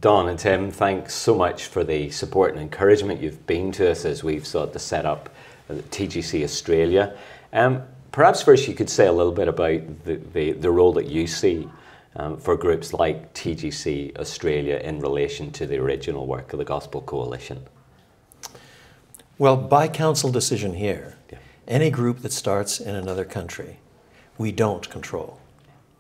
Don and Tim, thanks so much for the support and encouragement you've been to us as we've sought to set up TGC Australia. Perhaps first you could say a little bit about the role that you see for groups like TGC Australia in relation to the original work of the Gospel Coalition. Well, by council decision here, any group that starts in another country, we don't control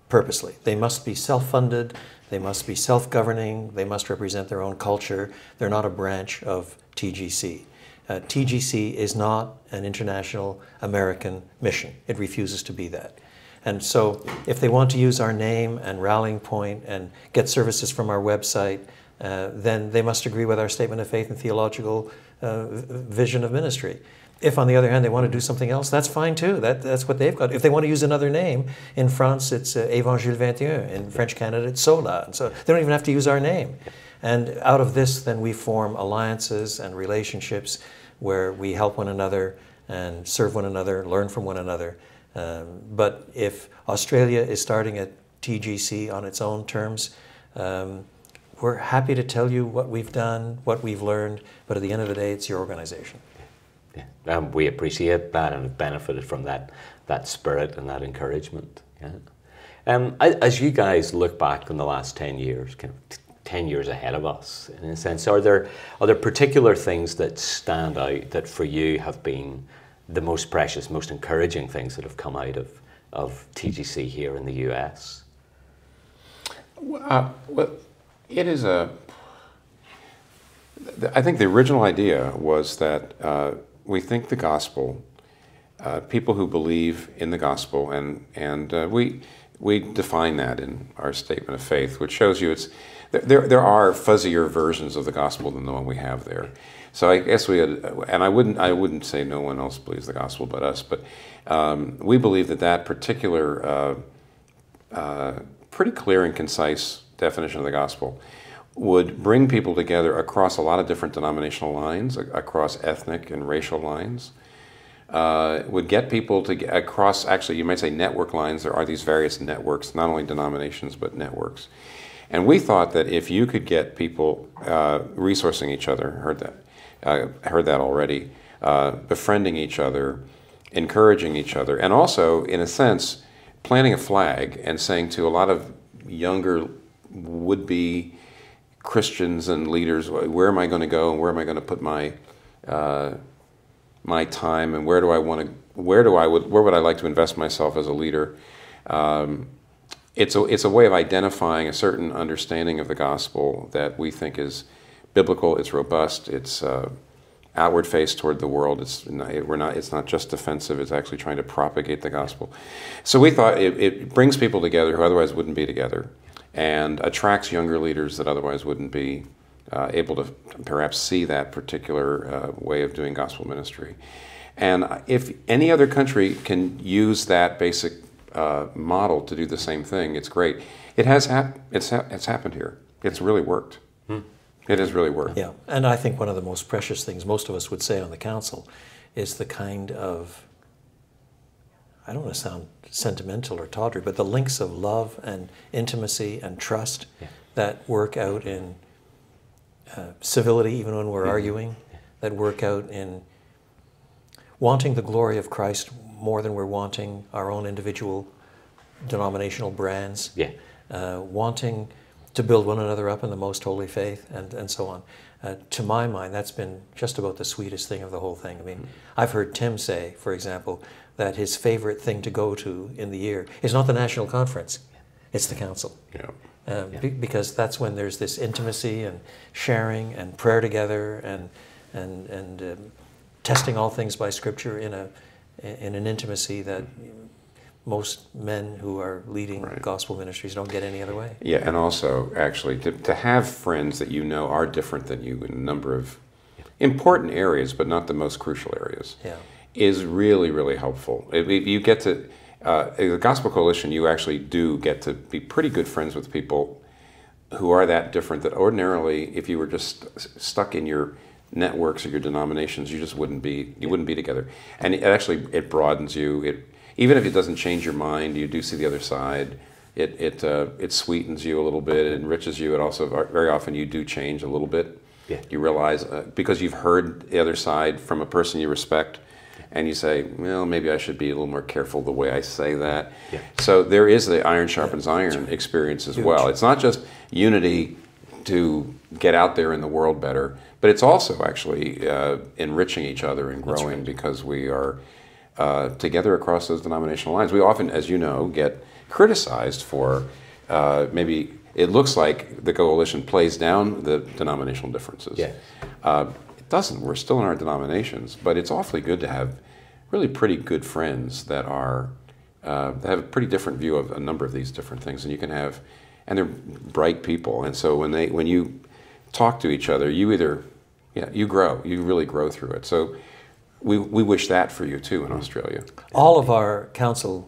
purposely. They must be self-funded, they must be self-governing, they must represent their own culture. They're not a branch of TGC. TGC is not an international American mission. It refuses to be that. And so if they want to use our name and rallying point and get services from our website, then they must agree with our statement of faith and theological vision of ministry. If, on the other hand, they want to do something else, that's fine too. That's what they've got. If they want to use another name, in France it's Évangile 21, in French Canada it's Sola. And so they don't even have to use our name. And out of this, then we form alliances and relationships where we help one another and serve one another, learn from one another. But if Australia is starting at TGC on its own terms, we're happy to tell you what we've done, what we've learned, but at the end of the day, it's your organization. Yeah. We appreciate that and have benefited from that spirit and that encouragement. Yeah. As you guys look back on the last 10 years, kind of 10 years ahead of us, in a sense, are there particular things that stand out that for you have been the most precious, most encouraging things that have come out of TGC here in the US? Well, it is I think the original idea was that we think the gospel, people who believe in the gospel, and we define that in our statement of faith, which shows you there are fuzzier versions of the gospel than the one we have there. So I guess we had, and I wouldn't say no one else believes the gospel but us, but we believe that particular pretty clear and concise definition of the gospel would bring people together across a lot of different denominational lines, across ethnic and racial lines, would get people across, actually you might say network lines. There are these various networks, not only denominations but networks. And we thought that if you could get people resourcing each other, heard that already, befriending each other, encouraging each other, and also, in a sense, planting a flag and saying to a lot of younger would-be Christians and leaders, where am I going to go and where am I going to put my my time, and where would I like to invest myself as a leader? It's a way of identifying a certain understanding of the gospel that we think is biblical. It's robust. It's outward face toward the world. It's not just defensive. It's actually trying to propagate the gospel. So we thought it brings people together who otherwise wouldn't be together, and attracts younger leaders that otherwise wouldn't be able to perhaps see that particular way of doing gospel ministry. And if any other country can use that basic model to do the same thing, it's great. It's happened here. It's really worked. It has really worked. Yeah, and I think one of the most precious things most of us would say on the council is the kind of, I don't want to sound sentimental or tawdry, but the links of love and intimacy and trust that work out in civility, even when we're arguing, that work out in wanting the glory of Christ more than we're wanting our own individual denominational brands, wanting to build one another up in the most holy faith, and so on. To my mind, that's been just about the sweetest thing of the whole thing. I mean, I've heard Tim say, for example, that his favorite thing to go to in the year is not the national conference, it's the council. Because that's when there's this intimacy and sharing and prayer together and testing all things by Scripture in an intimacy that most men who are leading gospel ministries don't get any other way. Yeah, and also, actually, to have friends that you know are different than you in a number of important areas, but not the most crucial areas, is really, really helpful. You get to, the Gospel Coalition, you actually do get to be pretty good friends with people who are that different, that ordinarily, if you were just stuck in your networks or your denominations, you just wouldn't be together. And it broadens you. Even if it doesn't change your mind, you do see the other side. it sweetens you a little bit, it enriches you. It also, very often you do change a little bit. Yeah. You realize, because you've heard the other side from a person you respect, and you say, well, maybe I should be a little more careful the way I say that. Yeah. So there is the iron sharpens iron experience as well. It's not just unity to get out there in the world better, but it's also actually enriching each other and growing because we are together across those denominational lines. We often, as you know, get criticized for maybe it looks like the coalition plays down the denominational differences. Yeah. It doesn't. We're still in our denominations, but it's awfully good to have really pretty good friends that are that have a pretty different view of a number of these different things, and you can have, and they're bright people, and so when you talk to each other, you either you grow, you really grow through it. So we wish that for you too in Australia. All of our council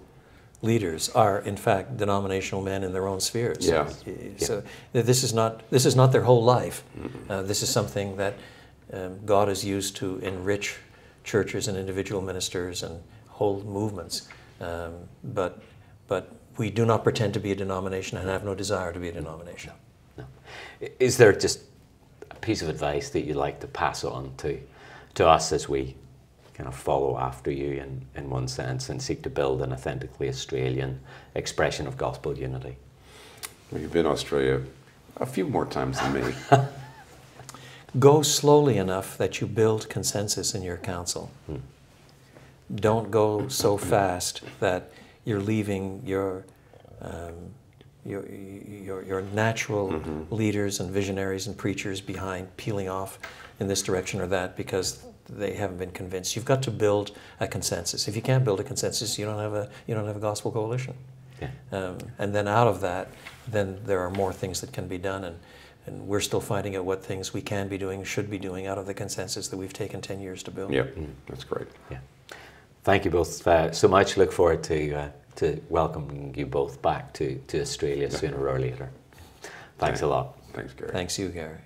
leaders are, in fact, denominational men in their own spheres. Yeah. So this is not their whole life. This is something that God has used to enrich churches and individual ministers and whole movements. But we do not pretend to be a denomination and have no desire to be a denomination. No. Is there just a piece of advice that you'd like to pass on to us as we kind of follow after you in one sense and seek to build an authentically Australian expression of gospel unity? Well, you've been to Australia a few more times than me. Go slowly enough that you build consensus in your council. Don't go so fast that you're leaving your natural leaders and visionaries and preachers behind, peeling off in this direction or that because they haven't been convinced. You've got to build a consensus. If you can't build a consensus, you don't have a gospel coalition. Yeah. And then out of that, then there are more things that can be done, and we're still finding out what things we can be doing, should be doing out of the consensus that we've taken 10 years to build. Yeah, that's great. Yeah. Thank you both so much. Look forward to welcoming you both back to Australia sooner or later. Thanks a lot. Thanks, Gary. Thanks you, Gary.